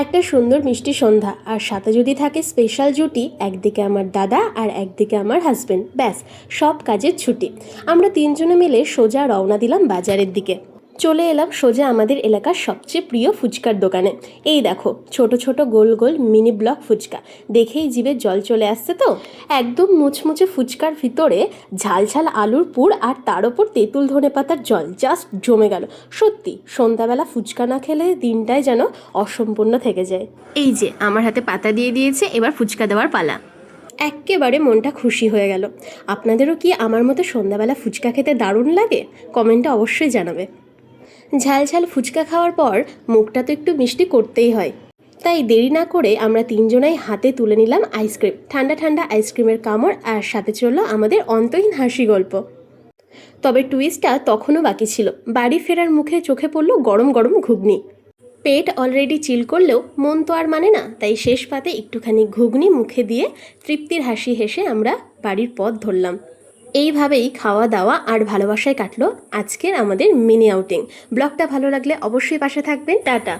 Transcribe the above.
একটা সুন্দর মিষ্টি সন্ধ্যা, আর সাথে যদি থাকে স্পেশাল জুটি, একদিকে আমার দাদা আর একদিকে আমার হাজবেন্ড, ব্যাস সব কাজের ছুটি। আমরা তিনজনে মিলে সোজা রওনা দিলাম বাজারের দিকে। চলে এলাম সোজা আমাদের এলাকার সবচেয়ে প্রিয় ফুচকার দোকানে। এই দেখো, ছোট ছোট গোল গোল মিনি ব্লক ফুচকা, দেখেই জিভে জল চলে আসছে তো। একদম মুচমুচে ফুচকার ভিতরে ঝাল ঝাল আলুর পুর, আর তার ওপর তেঁতুল ধনেপাতার জল, জাস্ট জমে গেল। সত্যি সন্ধ্যাবেলা ফুচকা না খেলে দিনটাই যেন অসম্পূর্ণ থেকে যায়। এই যে আমার হাতে পাতা দিয়ে দিয়েছে, এবার ফুচকা দেওয়ার পালা। এক্কেবারে মনটা খুশি হয়ে গেল। আপনাদেরও কি আমার মতো সন্ধ্যাবেলা ফুচকা খেতে দারুণ লাগে? কমেন্টে অবশ্যই জানাবে। ঝাল ঝাল ফুচকা খাওয়ার পর মুখটা তো একটু মিষ্টি করতেই হয়, তাই দেরি না করে আমরা তিনজনাই হাতে তুলে নিলাম আইসক্রিম। ঠান্ডা ঠান্ডা আইসক্রিমের কামড়, আর সাথে চলল আমাদের অন্তহীন হাসি গল্প। তবে টুইস্টটা তখনও বাকি ছিল। বাড়ি ফেরার মুখে চোখে পড়ল গরম গরম ঘুগনি। পেট অলরেডি চিল করলেও মন তো আর মানে না, তাই শেষ পাতে একটুখানি ঘুগনি মুখে দিয়ে তৃপ্তির হাসি হেসে আমরা বাড়ির পথ ধরলাম। এইভাবেই খাওয়া দাওয়া আর ভালোবাসায় কাটলো আজকের আমাদের মিনি আউটিং। ব্লগটা ভালো লাগলে অবশ্যই পাশে থাকবেন। টাটা।